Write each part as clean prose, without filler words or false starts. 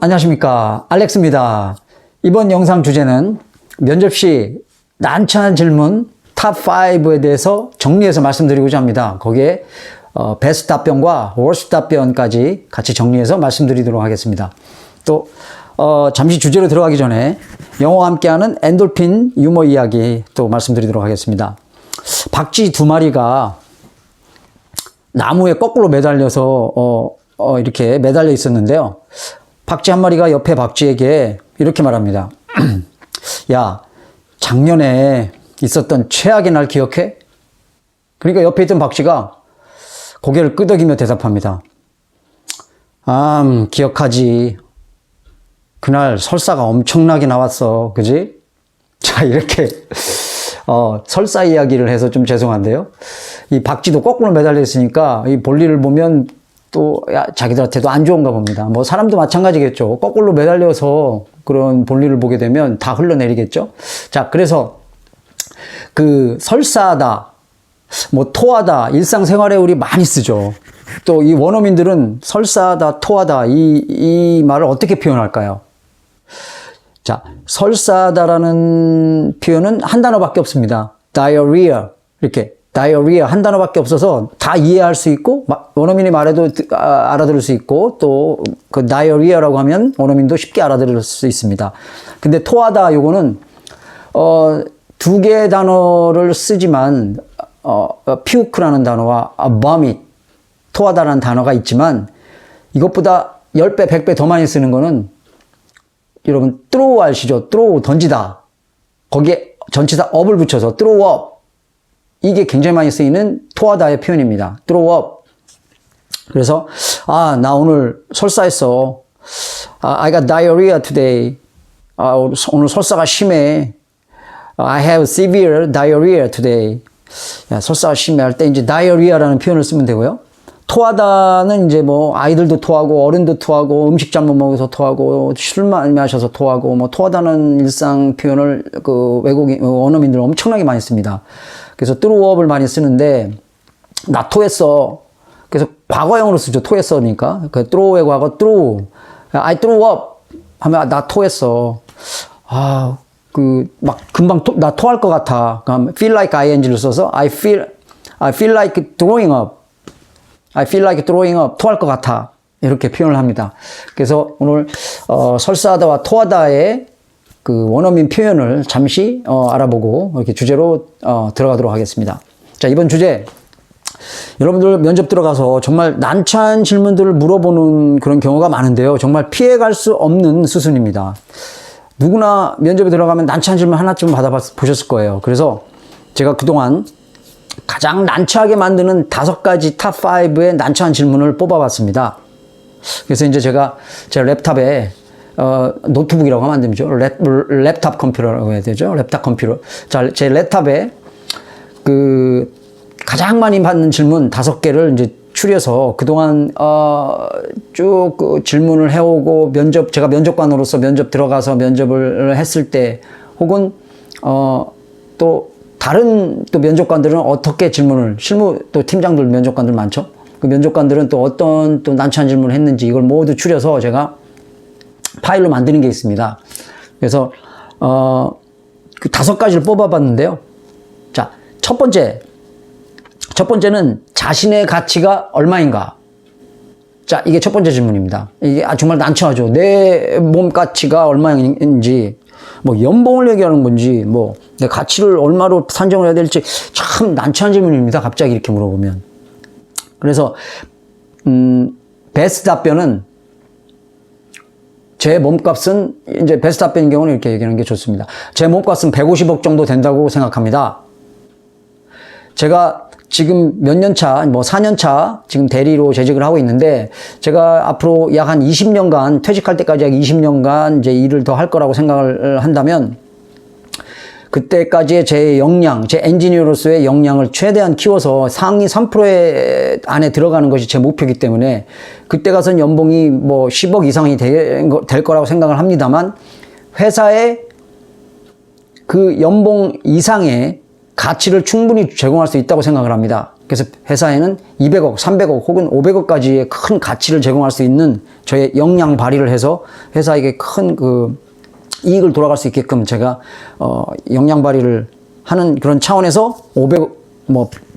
안녕하십니까, 알렉스입니다. 이번 영상 주제는 면접 시 난처한 질문 탑5에 대해서 정리해서 말씀드리고자 합니다. 거기에 베스트 답변과 워스트 답변까지 같이 정리해서 말씀드리도록 하겠습니다. 또 잠시 주제로 들어가기 전에 영어와 함께하는 엔돌핀 유머 이야기 또 말씀드리도록 하겠습니다. 박쥐 두 마리가 나무에 거꾸로 매달려서 이렇게 매달려 있었는데요. 박쥐 한 마리가 옆에 박쥐에게 이렇게 말합니다. 야, 작년에 있었던 최악의 날 기억해? 그러니까 옆에 있던 박쥐가 고개를 끄덕이며 대답합니다. 기억하지. 그날 설사가 엄청나게 나왔어. 그지? 자, 이렇게 설사 이야기를 해서 좀 죄송한데요. 이 박쥐도 거꾸로 매달려 있으니까 이 볼일을 보면 또 자기들한테도 안 좋은가 봅니다. 뭐 사람도 마찬가지겠죠. 거꾸로 매달려서 그런 볼일을 보게 되면 다 흘러내리겠죠. 자, 그래서 그 설사하다, 뭐 토하다, 일상생활에 우리 많이 쓰죠. 또 이 원어민들은 설사하다, 토하다 이 말을 어떻게 표현할까요? 자, 설사하다라는 표현은 한 단어밖에 없습니다. diarrhea. 이렇게 diarrhea 한 단어밖에 없어서 다 이해할 수 있고 원어민이 말해도 알아들을 수 있고 또 그 diarrhea라고 하면 원어민도 쉽게 알아들을 수 있습니다. 근데 토하다 요거는 두 개의 단어를 쓰지만 puke라는 단어와 vomit 토하다라는 단어가 있지만 이것보다 10배, 100배 더 많이 쓰는 거는 여러분 throw 아시죠? throw 던지다. 거기에 전치사 up을 붙여서 throw up. 이게 굉장히 많이 쓰이는 토하다의 표현입니다. throw up. 그래서 나 오늘 설사했어. I got diarrhea today. 오늘 설사가 심해. I have severe diarrhea today. 야, 설사가 심해 할 때 이제 diarrhea라는 표현을 쓰면 되고요. 토하다는 이제 뭐 아이들도 토하고 어른도 토하고 음식 잘못 먹어서 토하고 술 많이 마셔서 토하고 뭐 토하다는 일상 표현을 그 외국인 원어민들 엄청나게 많이 씁니다. 그래서 throw up을 많이 쓰는데 나 토했어. 그래서 과거형으로 쓰죠. 토했어니까. 그 throw의 과거 throw. I threw up 하면 나 토했어. 막 금방 나 토할 것 같아. 그럼 feel like ing를 써서 I feel like throwing up. I feel like throwing up. 토할 것 같아. 이렇게 표현을 합니다. 그래서 오늘 설사하다와 토하다의 그 원어민 표현을 잠시 알아보고 이렇게 주제로 들어가도록 하겠습니다. 자, 이번 주제 여러분들 면접 들어가서 정말 난처한 질문들을 물어보는 그런 경우가 많은데요. 정말 피해갈 수 없는 수순입니다. 누구나 면접에 들어가면 난처한 질문 하나쯤 받아보셨을 거예요. 그래서 제가 그동안 가장 난처하게 만드는 5가지 탑5의 난처한 질문을 뽑아봤습니다. 그래서 이제 제가 제 랩탑에 노트북이라고 하면 안 되죠. 랩탑 컴퓨터라고 해야 되죠. 랩탑 컴퓨터. 자, 제 랩탑에 그 가장 많이 받는 질문 5개를 이제 추려서 그동안 쭉 그 질문을 해오고 제가 면접관으로서 면접 들어가서 면접을 했을 때 혹은 또 다른 또 면접관들은 어떻게 질문을 실무 또 팀장들 면접관들 많죠. 그 면접관들은 또 어떤 또 난처한 질문을 했는지 이걸 모두 추려서 제가 파일로 만드는 게 있습니다. 그래서 그 5가지를 뽑아봤는데요. 자, 첫 번째는 자신의 가치가 얼마인가? 자, 이게 첫 번째 질문입니다. 이게 정말 난처하죠. 내 몸 가치가 얼마인지, 뭐 연봉을 얘기하는 건지, 뭐 내 가치를 얼마로 산정을 해야 될지 참 난처한 질문입니다. 갑자기 이렇게 물어보면. 그래서 베스트 답변은 제 몸값은 이제 베스트 답변인 경우는 이렇게 얘기하는 게 좋습니다. 제 몸값은 150억 정도 된다고 생각합니다. 제가 지금 몇 년 차, 뭐 4년 차 지금 대리로 재직을 하고 있는데 제가 앞으로 약 한 20년간 퇴직할 때까지 약 20년간 이제 일을 더 할 거라고 생각을 한다면 그때까지의 제 역량, 제 엔지니어로서의 역량을 최대한 키워서 상위 3% 안에 들어가는 것이 제 목표이기 때문에 그때 가서는 연봉이 뭐 10억 이상이 될 거라고 생각을 합니다만 회사에 그 연봉 이상의 가치를 충분히 제공할 수 있다고 생각을 합니다. 그래서 회사에는 200억, 300억 혹은 500억까지의 큰 가치를 제공할 수 있는 저의 역량 발휘를 해서 회사에게 큰 그 이익을 돌아갈 수 있게끔 제가 역량 발휘를 하는 그런 차원에서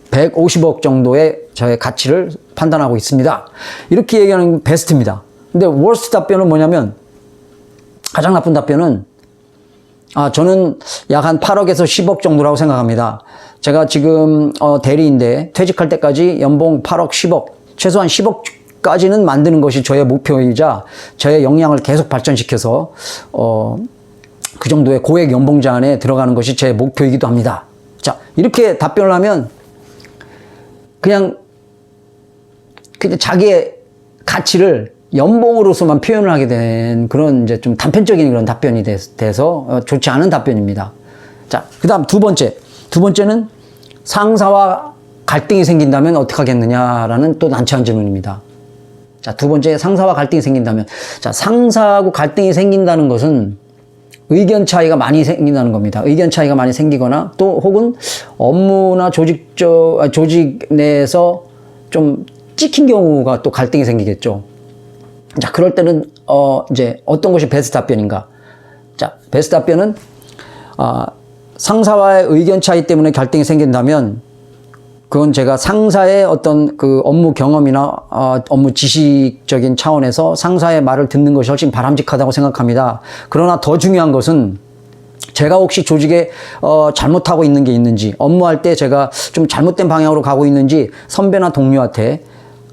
150억 정도의 저의 가치를 판단하고 있습니다. 이렇게 얘기하는 게 베스트입니다. 근데 worst 답변은 뭐냐면, 가장 나쁜 답변은 저는 약 한 8억에서 10억 정도라고 생각합니다. 제가 지금 대리인데 퇴직할 때까지 연봉 8억, 10억, 최소한 10억까지는 만드는 것이 저의 목표이자 저의 역량을 계속 발전시켜서 그 정도의 고액 연봉자 안에 들어가는 것이 제 목표이기도 합니다. 자, 이렇게 답변을 하면 그냥 자기의 가치를 연봉으로서만 표현을 하게 된 그런 이제 좀 단편적인 그런 답변이 돼서 좋지 않은 답변입니다. 자, 그 다음 두 번째는 상사와 갈등이 생긴다면 어떻게 하겠느냐라는 또 난처한 질문입니다. 자, 두 번째, 상사와 갈등이 생긴다면. 자, 상사하고 갈등이 생긴다는 것은 의견 차이가 많이 생긴다는 겁니다. 의견 차이가 많이 생기거나 또 혹은 업무나 조직 내에서 좀 찍힌 경우가 또 갈등이 생기겠죠. 자, 그럴 때는 이제 어떤 것이 베스트 답변인가? 자, 베스트 답변은 상사와의 의견 차이 때문에 갈등이 생긴다면 그건 제가 상사의 어떤 그 업무 경험이나 업무 지식적인 차원에서 상사의 말을 듣는 것이 훨씬 바람직하다고 생각합니다. 그러나 더 중요한 것은 제가 혹시 조직에 잘못하고 있는 게 있는지, 업무할 때 제가 좀 잘못된 방향으로 가고 있는지 선배나 동료한테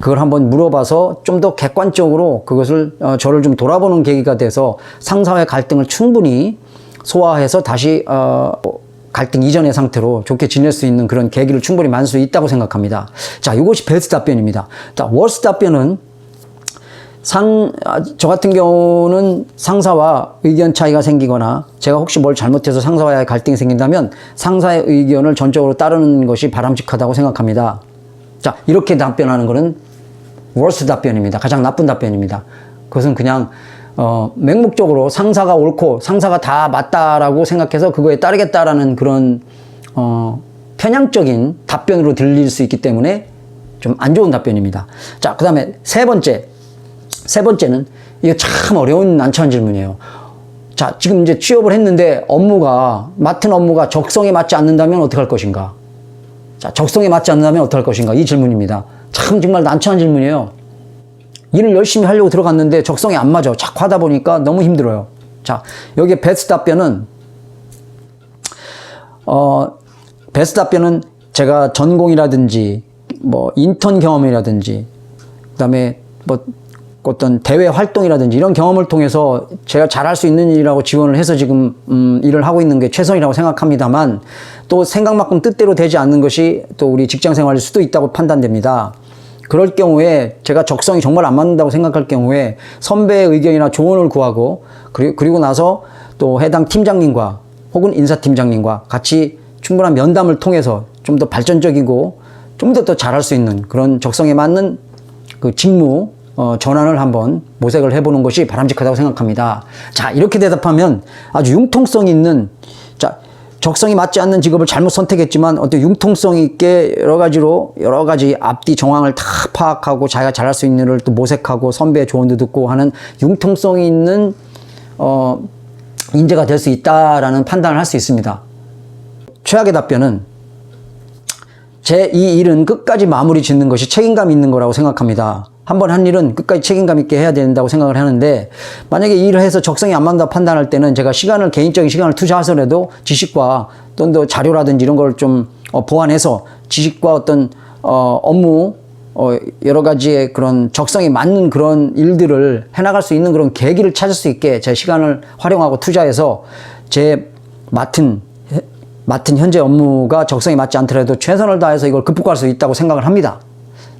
그걸 한번 물어봐서 좀 더 객관적으로 그것을 저를 좀 돌아보는 계기가 돼서 상사와의 갈등을 충분히 소화해서 다시 갈등 이전의 상태로 좋게 지낼 수 있는 그런 계기를 충분히 만들 수 있다고 생각합니다. 자, 이것이 베스트 답변입니다. 자, 워스트 답변은 저 같은 경우는 상사와 의견 차이가 생기거나 제가 혹시 뭘 잘못해서 상사와의 갈등이 생긴다면 상사의 의견을 전적으로 따르는 것이 바람직하다고 생각합니다. 자, 이렇게 답변하는 것은 worst 답변입니다. 가장 나쁜 답변입니다. 그것은 그냥 맹목적으로 상사가 옳고 상사가 다 맞다라고 생각해서 그거에 따르겠다라는 그런 편향적인 답변으로 들릴 수 있기 때문에 좀 안 좋은 답변입니다. 자, 그 다음에 세 번째는 이게 참 어려운 난처한 질문이에요. 자, 지금 이제 취업을 했는데 맡은 업무가 적성에 맞지 않는다면 어떻게 할 것인가? 자, 적성에 맞지 않는다면 어떻게 할 것인가? 이 질문입니다. 참 정말 난처한 질문이에요. 일을 열심히 하려고 들어갔는데 적성에 안 맞아. 자꾸 하다 보니까 너무 힘들어요. 자, 여기에 베스트 답변은 제가 전공이라든지 뭐 인턴 경험이라든지 그다음에 뭐 어떤 대외 활동이라든지 이런 경험을 통해서 제가 잘할 수 있는 일이라고 지원을 해서 지금 일을 하고 있는 게 최선이라고 생각합니다만 또 생각만큼 뜻대로 되지 않는 것이 또 우리 직장 생활일 수도 있다고 판단됩니다. 그럴 경우에 제가 적성이 정말 안 맞는다고 생각할 경우에 선배의 의견이나 조언을 구하고 그리고 나서 또 해당 팀장님과 혹은 인사팀장님과 같이 충분한 면담을 통해서 좀 더 발전적이고 좀 더 잘할 수 있는 그런 적성에 맞는 그 직무 전환을 한번 모색을 해보는 것이 바람직하다고 생각합니다. 자, 이렇게 대답하면 아주 융통성 있는, 자, 적성이 맞지 않는 직업을 잘못 선택했지만 어떤 융통성 있게 여러 가지 앞뒤 정황을 다 파악하고 자기가 잘할 수 있는 일을 또 모색하고 선배의 조언도 듣고 하는 융통성이 있는 인재가 될 수 있다라는 판단을 할 수 있습니다. 최악의 답변은 제 이 일은 끝까지 마무리 짓는 것이 책임감 있는 거라고 생각합니다. 한번 한 일은 끝까지 책임감 있게 해야 된다고 생각을 하는데 만약에 이 일을 해서 적성이 안 맞는다 판단할 때는 제가 개인적인 시간을 투자하더라도 지식과 또 자료라든지 이런 걸 좀 보완해서 지식과 어떤 업무 여러 가지의 그런 적성이 맞는 그런 일들을 해나갈 수 있는 그런 계기를 찾을 수 있게 제 시간을 활용하고 투자해서 제 맡은 현재 업무가 적성이 맞지 않더라도 최선을 다해서 이걸 극복할 수 있다고 생각을 합니다.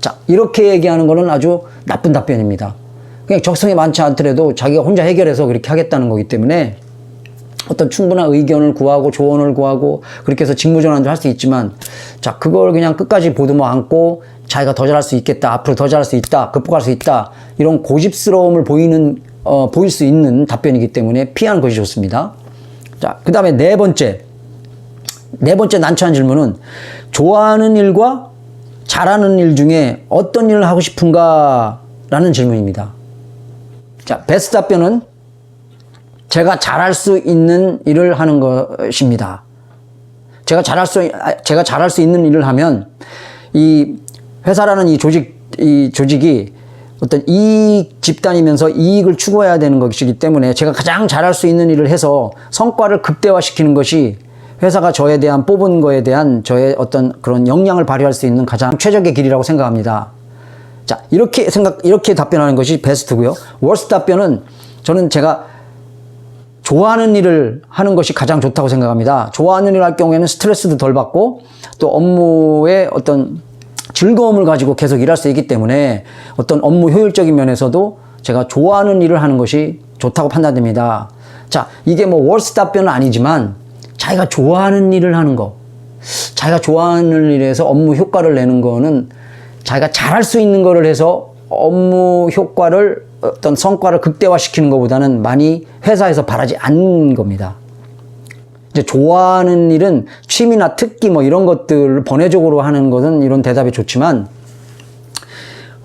자, 이렇게 얘기하는 거는 아주 나쁜 답변입니다. 그냥 적성이 많지 않더라도 자기가 혼자 해결해서 그렇게 하겠다는 거기 때문에 어떤 충분한 의견을 구하고 조언을 구하고 그렇게 해서 직무 전환도 할 수 있지만 자, 그걸 그냥 끝까지 보듬어 안고 자기가 더 잘할 수 있겠다, 앞으로 더 잘할 수 있다, 극복할 수 있다 이런 고집스러움을 보일 수 있는 답변이기 때문에 피하는 것이 좋습니다. 자, 그 다음에 네 번째 난처한 질문은 좋아하는 일과 잘하는 일 중에 어떤 일을 하고 싶은가? 라는 질문입니다. 자, 베스트 답변은 제가 잘할 수 있는 일을 하는 것입니다. 제가 잘할 수 있는 일을 하면 이 회사라는 이 조직이 어떤 이익 집단이면서 이익을 추구해야 되는 것이기 때문에 제가 가장 잘할 수 있는 일을 해서 성과를 극대화시키는 것이 회사가 저에 대한 뽑은 거에 대한 저의 어떤 그런 역량을 발휘할 수 있는 가장 최적의 길이라고 생각합니다. 자, 이렇게 답변하는 것이 베스트고요. 워스트 답변은 저는 제가 좋아하는 일을 하는 것이 가장 좋다고 생각합니다. 좋아하는 일을 할 경우에는 스트레스도 덜 받고 또 업무의 어떤 즐거움을 가지고 계속 일할 수 있기 때문에 어떤 업무 효율적인 면에서도 제가 좋아하는 일을 하는 것이 좋다고 판단됩니다. 자, 이게 뭐 워스트 답변은 아니지만 자기가 좋아하는 일을 하는 거, 자기가 좋아하는 일에서 업무 효과를 내는 거는 자기가 잘할 수 있는 거를 해서 업무 효과를 어떤 성과를 극대화시키는 것보다는 많이 회사에서 바라지 않는 겁니다. 이제 좋아하는 일은 취미나 특기 뭐 이런 것들을 번외적으로 하는 것은 이런 대답이 좋지만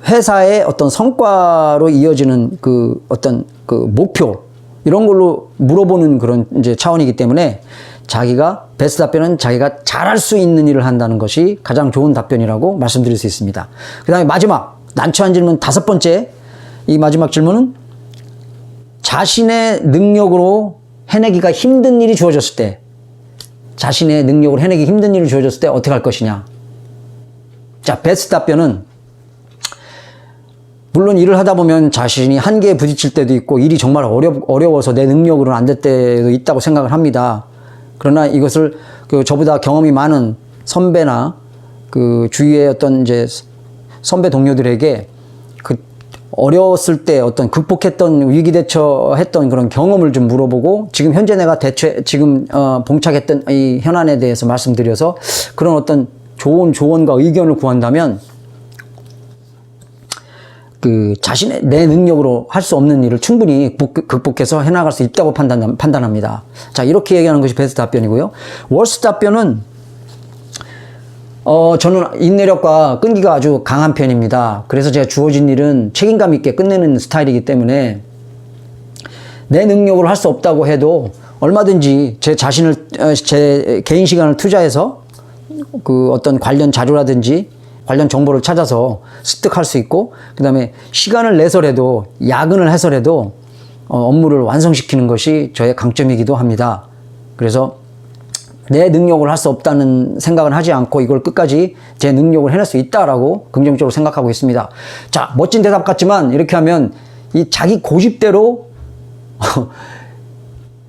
회사의 어떤 성과로 이어지는 그 어떤 그 목표 이런 걸로 물어보는 그런 이제 차원이기 때문에 자기가 베스트 답변은 자기가 잘할 수 있는 일을 한다는 것이 가장 좋은 답변이라고 말씀드릴 수 있습니다. 그 다음에 마지막 난처한 질문 5번째, 이 마지막 질문은 자신의 능력으로 해내기가 힘든 일이 주어졌을 때, 자신의 능력으로 해내기 힘든 일이 주어졌을 때 어떻게 할 것이냐. 자, 베스트 답변은 물론 일을 하다 보면 자신이 한계에 부딪힐 때도 있고 일이 정말 어려워서 내 능력으로는 안 될 때도 있다고 생각을 합니다. 그러나 이것을 그 저보다 경험이 많은 선배나 그 주위의 어떤 이제 선배 동료들에게 그 어려웠을 때 어떤 극복했던 위기 대처했던 그런 경험을 좀 물어보고 지금 현재 내가 지금 봉착했던 이 현안에 대해서 말씀드려서 그런 어떤 좋은 조언과 의견을 구한다면 그 자신의 내 능력으로 할 수 없는 일을 충분히 극복해서 해나갈 수 있다고 판단합니다. 자, 이렇게 얘기하는 것이 베스트 답변이고요. 워스트 답변은 저는 인내력과 끈기가 아주 강한 편입니다. 그래서 제가 주어진 일은 책임감 있게 끝내는 스타일이기 때문에 내 능력으로 할 수 없다고 해도 얼마든지 제 개인 시간을 투자해서 그 어떤 관련 자료라든지 관련 정보를 찾아서 습득할 수 있고, 그 다음에 시간을 내서라도 야근을 해서라도 업무를 완성시키는 것이 저의 강점이기도 합니다. 그래서 내 능력을 할 수 없다는 생각은 하지 않고 이걸 끝까지 제 능력을 해낼 수 있다라고 긍정적으로 생각하고 있습니다. 자, 멋진 대답 같지만 이렇게 하면 이 자기 고집대로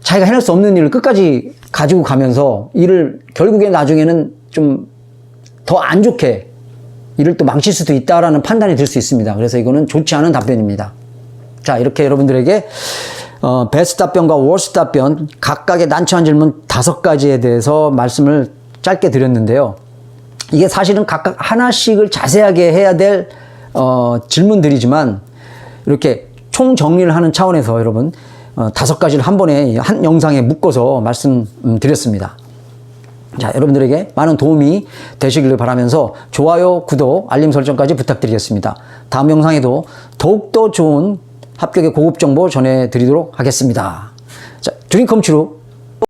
자기가 해낼 수 없는 일을 끝까지 가지고 가면서 일을 결국에 나중에는 좀 더 안 좋게 일을 또 망칠 수도 있다라는 판단이 들 수 있습니다. 그래서 이거는 좋지 않은 답변입니다. 자, 이렇게 여러분들에게 베스트 답변과 워스트 답변 각각의 난처한 질문 5가지에 대해서 말씀을 짧게 드렸는데요. 이게 사실은 각각 하나씩을 자세하게 해야 될 질문들이지만 이렇게 총 정리를 하는 차원에서 여러분 5가지를 한 번에 한 영상에 묶어서 말씀드렸습니다. 자, 여러분들에게 많은 도움이 되시기를 바라면서 좋아요, 구독, 알림 설정까지 부탁드리겠습니다. 다음 영상에도 더욱더 좋은 합격의 고급 정보 전해드리도록 하겠습니다. 자, 드림컴 트루